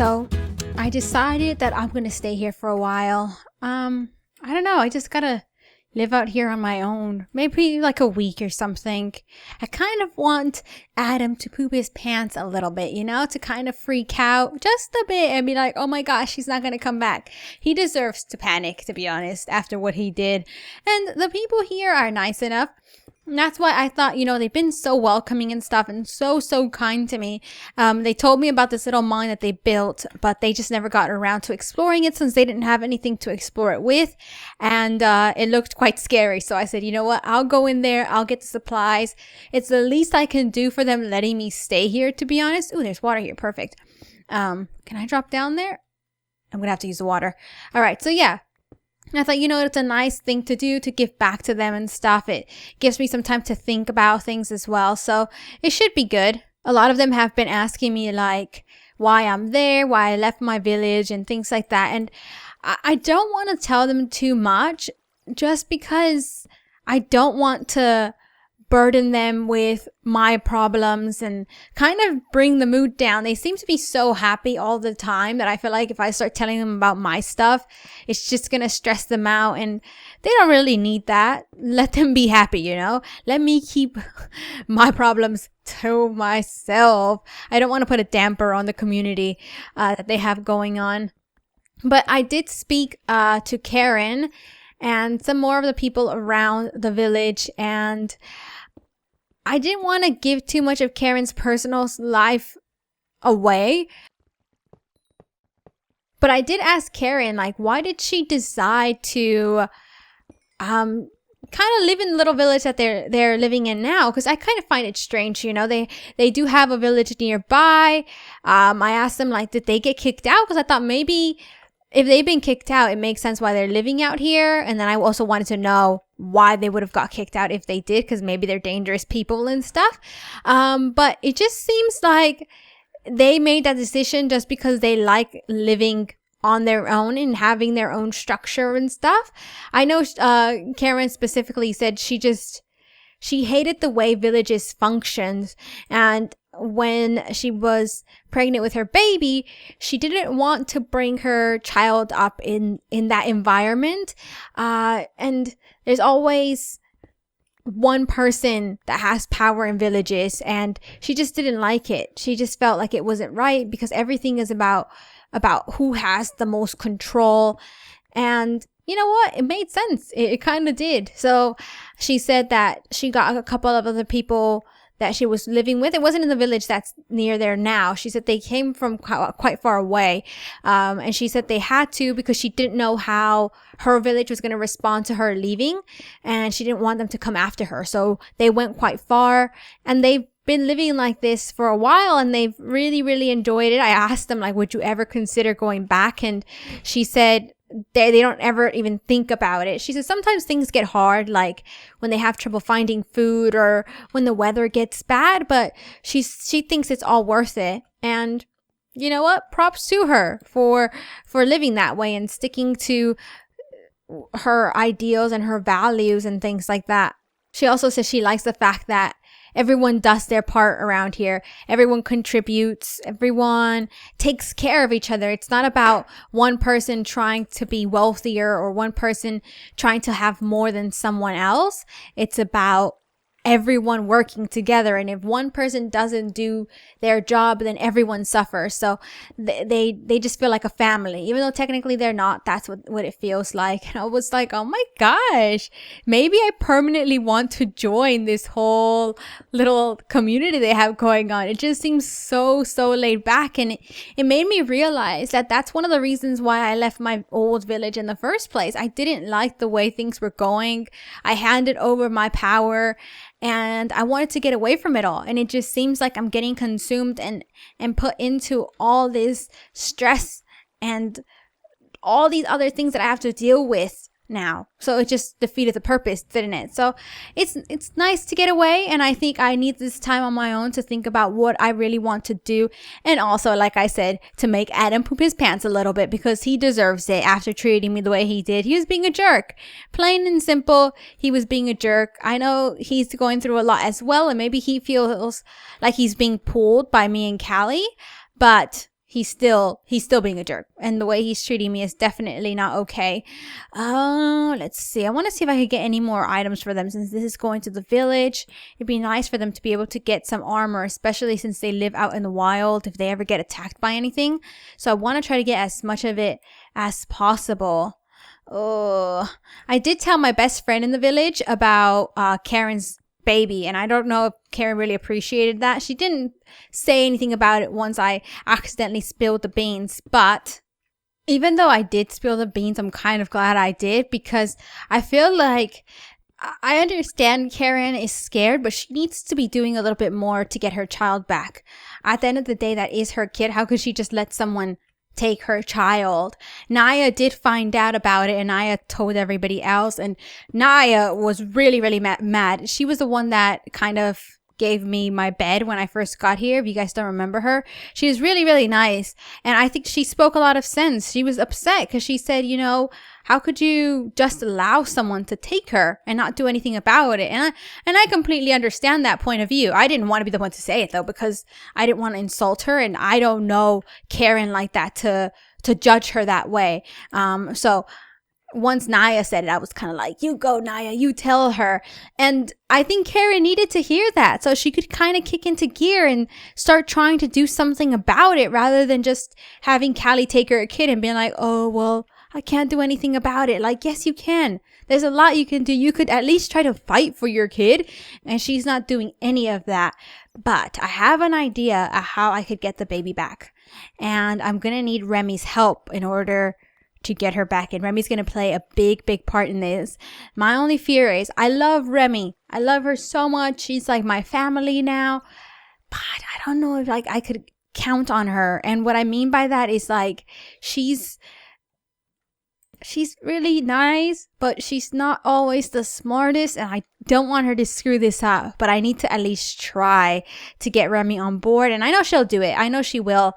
So I decided that I'm gonna stay here for a while. I don't know, I just gotta live out here on my own. Maybe like a week or something. I kind of want Adam to poop his pants a little bit, you know, to kind of freak out just a bit and be like, oh my gosh, he's not gonna come back. He deserves to panic, to be honest, after what he did. And the people here are nice enough. And that's why I thought, you know, they've been so welcoming and stuff and so kind to me. They told me about this little mine that they built, but they just never got around to exploring it since they didn't have anything to explore it with. And it looked quite scary. So I said, you know what? I'll go in there. I'll get the supplies. It's the least I can do for them letting me stay here, to be honest. Ooh, there's water here. Perfect. Can I drop down there? I'm going to have to use the water. All right. So yeah. I thought, you know, it's a nice thing to do, to give back to them and stuff. It gives me some time to think about things as well. So it should be good. A lot of them have been asking me like why I'm there, why I left my village and things like that. And I don't want to tell them too much just because I don't want to burden them with my problems and kind of bring the mood down. They seem to be so happy all the time that I feel like if I start telling them about my stuff, it's just going to stress them out, and they don't really need that. Let them be happy, you know? Let me keep my problems to myself. I don't want to put a damper on the community that they have going on. But I did speak to Karen and some more of the people around the village, and I didn't want to give too much of Karen's personal life away. But I did ask Karen, like, why did she decide to kind of live in the little village that they're living in now? Because I kind of find it strange, you know. They do have a village nearby. I asked them, like, did they get kicked out? Because I thought maybe if they've been kicked out, it makes sense why they're living out here. And then I also wanted to know why they would have got kicked out if they did, because maybe they're dangerous people and stuff. But it just seems like they made that decision just because they like living on their own and having their own structure and stuff. I know Karen specifically said she hated the way villages functioned, and when she was pregnant with her baby, she didn't want to bring her child up in that environment. And there's always one person that has power in villages, and she just didn't like it. She just felt like it wasn't right because everything is about who has the most control. And you know what? It made sense. It kind of did. So she said that she got a couple of other people that she was living with. It wasn't in the village that's near there now. She said they came from quite far away. And she said they had to because she didn't know how her village was going to respond to her leaving. And she didn't want them to come after her. So they went quite far, and they've been living like this for a while, and they've really enjoyed it. I asked them, like, would you ever consider going back? And she said they don't ever even think about it. She says sometimes things get hard, like when they have trouble finding food or when the weather gets bad, but she thinks it's all worth it. And you know what? Props to her for living that way and sticking to her ideals and her values and things like that. She also says she likes the fact that everyone does their part around here. Everyone contributes. Everyone takes care of each other. It's not about one person trying to be wealthier or one person trying to have more than someone else. It's about everyone working together. And if one person doesn't do their job, then everyone suffers. So they just feel like a family, even though technically they're not. That's what it feels like. And I was like, oh my gosh, maybe I permanently want to join this whole little community they have going on. It just seems so laid back, and it made me realize that that's one of the reasons why I left my old village in the first place. I didn't like the way things were going. I handed over my power, and I wanted to get away from it all. And it just seems like I'm getting consumed and put into all this stress and all these other things that I have to deal with now. So it just defeated the purpose, didn't it? So it's nice to get away, and I think I need this time on my own to think about what I really want to do, and also, like I said, to make Adam poop his pants a little bit, because he deserves it after treating me the way he did. He was being a jerk. Plain and simple, he was being a jerk. I know he's going through a lot as well, and maybe he feels like he's being pulled by me and Callie, but he's still being a jerk, and the way he's treating me is definitely not okay. Let's see. I want to see if I could get any more items for them since this is going to the village. It'd be nice for them to be able to get some armor, especially since they live out in the wild if they ever get attacked by anything. So I want to try to get as much of it as possible. Oh, I did tell my best friend in the village about Karen's baby, and I don't know if Karen really appreciated that. She didn't say anything about it once I accidentally spilled the beans, but even though I did spill the beans, I'm kind of glad I did, because I feel like I understand Karen is scared, but she needs to be doing a little bit more to get her child back. At the end of the day, that is her kid. How could she just let someone take her child? Naya did find out about it, and Naya told everybody else, and Naya was really mad. She was the one that kind of gave me my bed when I first got here, if you guys don't remember her. She was really nice, and I think she spoke a lot of sense. She was upset because she said, you know, how could you just allow someone to take her and not do anything about it? And I completely understand that point of view. I didn't want to be the one to say it though, because I didn't want to insult her, and I don't know Karen like that to judge her that way. So once Naya said it, I was kind of like, you go, Naya, you tell her. And I think Karen needed to hear that so she could kind of kick into gear and start trying to do something about it, rather than just having Callie take her kid and being like, oh, well, I can't do anything about it. Like, yes, you can. There's a lot you can do. You could at least try to fight for your kid. And she's not doing any of that. But I have an idea of how I could get the baby back. And I'm going to need Remy's help in order to get her back. And Remy's going to play a big part in this. My only fear is, I love Remy. I love her so much. She's like my family now. But I don't know if like I could count on her. And what I mean by that is like, she's really nice, but she's not always the smartest, and I don't want her to screw this up, but I need to at least try to get Remy on board, and I know she'll do it. I know she will.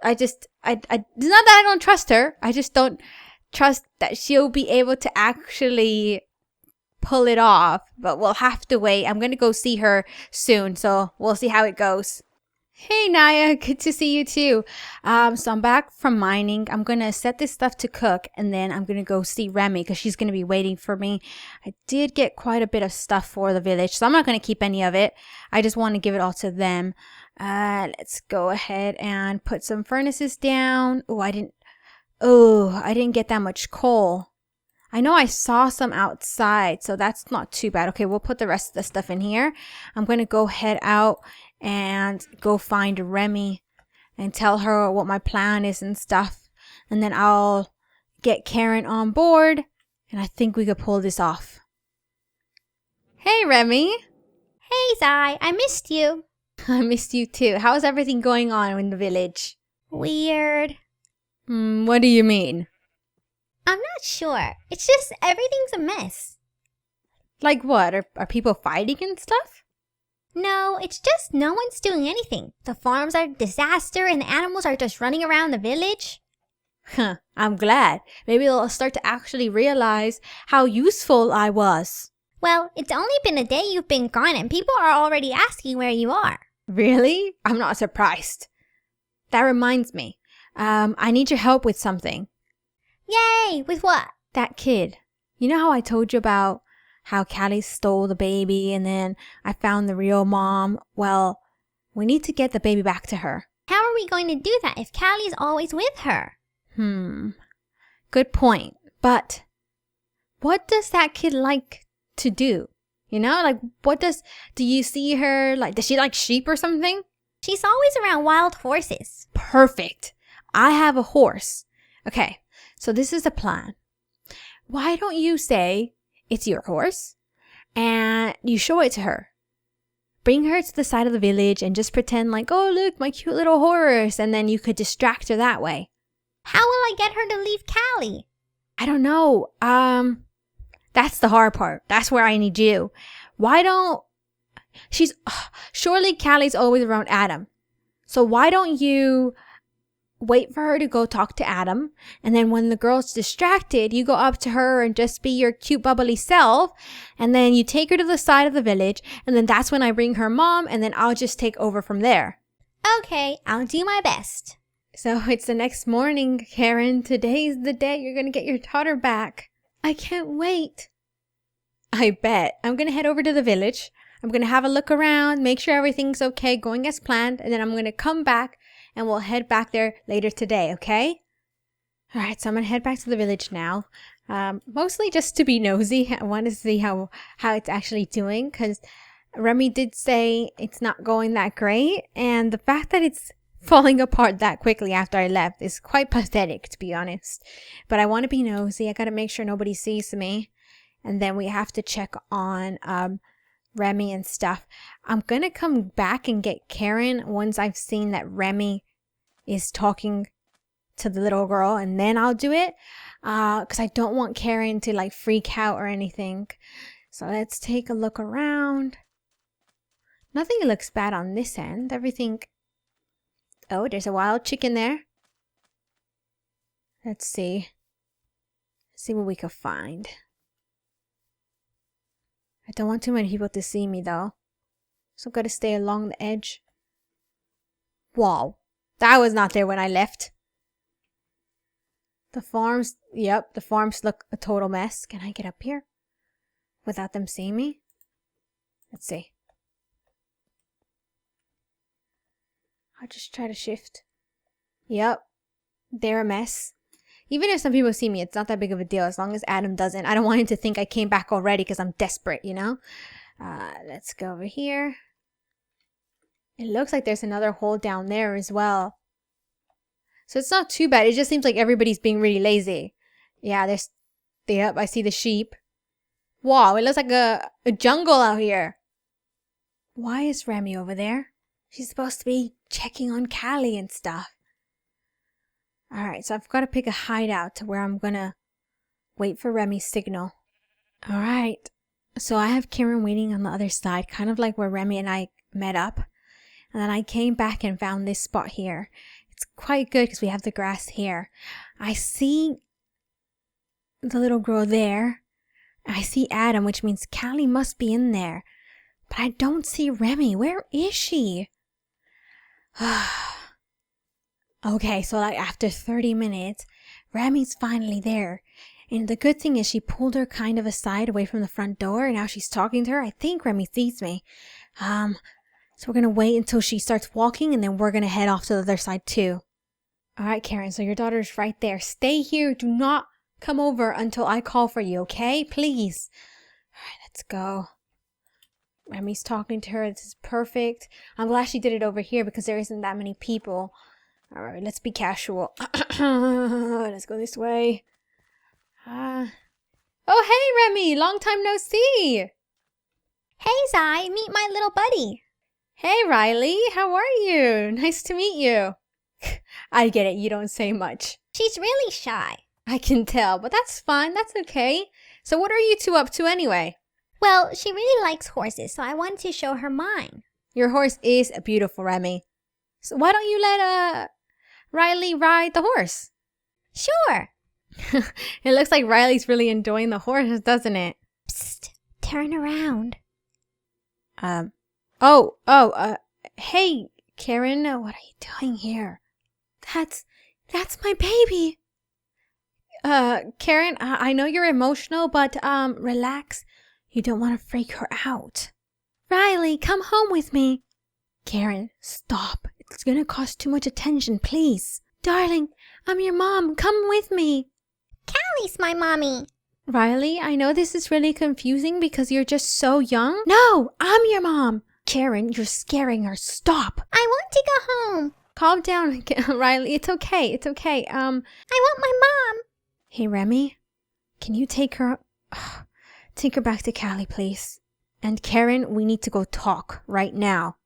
It's not that I don't trust her. I just don't trust that she'll be able to actually pull it off, but we'll have to wait. I'm going to go see her soon, so we'll see how it goes. Hey Naya, good to see you too. So I'm back from mining. I'm gonna set this stuff to cook, and then I'm gonna go see Remy because she's gonna be waiting for me. I did get quite a bit of stuff for the village, so I'm not gonna keep any of it. I just want to give it all to them. Let's go ahead and put some furnaces down. I didn't get that much coal. I know I saw some outside, so that's not too bad. Okay, we'll put the rest of the stuff in here. I'm gonna go head out and go find Remy and tell her what my plan is and stuff. And then I'll get Karen on board, and I think we could pull this off. Hey, Remy. Hey, Zai. I missed you. I missed you too. How's everything going on in the village? Weird. What do you mean? I'm not sure. It's just everything's a mess. Like what? Are people fighting and stuff? No, it's just no one's doing anything. The farms are a disaster and the animals are just running around the village. I'm glad. Maybe they'll start to actually realize how useful I was. Well, it's only been a day you've been gone and people are already asking where you are. Really? I'm not surprised. That reminds me. I need your help with something. Yay! With what? That kid. You know how I told you about how Callie stole the baby and then I found the real mom? Well, we need to get the baby back to her. How are we going to do that if Callie's always with her? Good point. But what does that kid like to do? You know, like do you see her, like, does she like sheep or something? She's always around wild horses. Perfect. I have a horse. Okay, so this is the plan. Why don't you say it's your horse and you show it to her? Bring her to the side of the village and just pretend like, oh, look, my cute little horse. And then you could distract her that way. How will I get her to leave Callie? I don't know. That's the hard part. That's where I need you. Surely Callie's always around Adam. So why don't you wait for her to go talk to Adam, and then when the girl's distracted, you go up to her and just be your cute bubbly self, and then you take her to the side of the village, and then that's when I bring her mom, and then I'll just take over from there. Okay, I'll do my best. So it's the next morning, Karen. Today's the day you're gonna get your daughter back. I can't wait. I bet. I'm gonna head over to the village. I'm gonna have a look around, make sure everything's okay, going as planned, and then I'm gonna come back and we'll head back there later today, okay? Alright, so I'm gonna head back to the village now. Mostly just to be nosy. I want to see how it's actually doing, because Remy did say it's not going that great, and the fact that it's falling apart that quickly after I left is quite pathetic, to be honest. But I want to be nosy. I gotta make sure nobody sees me. And then we have to check on Remy and stuff. I'm gonna come back and get Karen once I've seen that Remy is talking to the little girl, and then I'll do it. Because I don't want Karen to like freak out or anything. So let's take a look around. Nothing looks bad on this end. Everything... Oh, there's a wild chicken there. Let's see. Let's see what we can find. I don't want too many people to see me though. So I've got to stay along the edge. Wow. That was not there when I left. The farms, yep, the farms look a total mess. Can I get up here without them seeing me? Let's see. I'll just try to shift. Yep, they're a mess. Even if some people see me, it's not that big of a deal as long as Adam doesn't. I don't want him to think I came back already because I'm desperate, you know? Let's go over here. It looks like there's another hole down there as well. So it's not too bad. It just seems like everybody's being really lazy. Yeah, yep, I see the sheep. Wow, it looks like a jungle out here. Why is Remy over there? She's supposed to be checking on Callie and stuff. Alright, so I've got to pick a hideout to where I'm gonna wait for Remy's signal. Alright, so I have Karen waiting on the other side, kind of like where Remy and I met up. And then I came back and found this spot here. It's quite good because we have the grass here. I see the little girl there. I see Adam, which means Callie must be in there. But I don't see Remy. Where is she? Okay, so like after 30 minutes, Remy's finally there. And the good thing is she pulled her kind of aside away from the front door, and now she's talking to her. I think Remy sees me. So we're gonna wait until she starts walking, and then we're gonna head off to the other side too. Alright, Karen, so your daughter's right there. Stay here. Do not come over until I call for you, okay? Please. Alright, let's go. Remy's talking to her. This is perfect. I'm glad she did it over here because there isn't that many people. Alright, let's be casual. Let's go this way. Oh, hey, Remy! Long time no see! Hey, Zai, meet my little buddy. Hey, Riley! How are you? Nice to meet you. I get it, you don't say much. She's really shy. I can tell, but that's fine. That's okay. So what are you two up to anyway? Well, she really likes horses, so I wanted to show her mine. Your horse is beautiful, Remy. So why don't you let Riley ride the horse? Sure. It looks like Riley's really enjoying the horse, doesn't it? Psst, turn around. Hey, Karen, what are you doing here? That's my baby. Karen, I know you're emotional, but, relax. You don't want to freak her out. Riley, come home with me. Karen, stop. It's gonna cost too much attention, please. Darling, I'm your mom. Come with me. Callie's my mommy. Riley, I know this is really confusing because you're just so young. No, I'm your mom. Karen, you're scaring her. Stop. I want to go home. Calm down, Riley. It's okay. It's okay. I want my mom. Hey, Remy, can you take her back to Callie, please? And Karen, we need to go talk right now.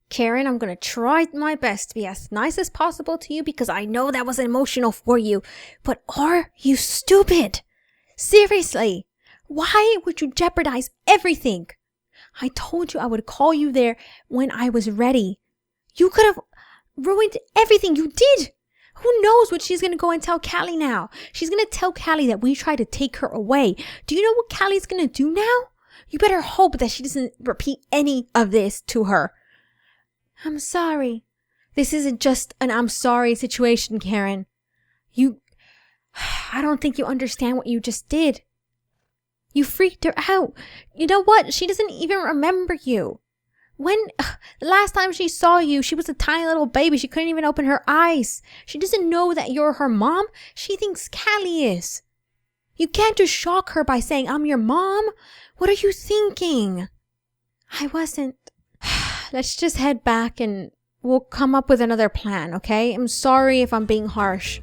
Karen, I'm gonna try my best to be as nice as possible to you because I know that was emotional for you. But are you stupid? Seriously, why would you jeopardize everything? I told you I would call you there when I was ready. You could have ruined everything you did. Who knows what she's gonna go and tell Callie now? She's gonna tell Callie that we tried to take her away. Do you know what Callie's gonna do now? You better hope that she doesn't repeat any of this to her. I'm sorry. This isn't just an I'm sorry situation, Karen. I don't think you understand what you just did. You freaked her out. You know what? She doesn't even remember you. The last time she saw you, she was a tiny little baby. She couldn't even open her eyes. She doesn't know that you're her mom. She thinks Callie is. You can't just shock her by saying, I'm your mom. What are you thinking? I wasn't. Let's just head back and we'll come up with another plan, okay? I'm sorry if I'm being harsh.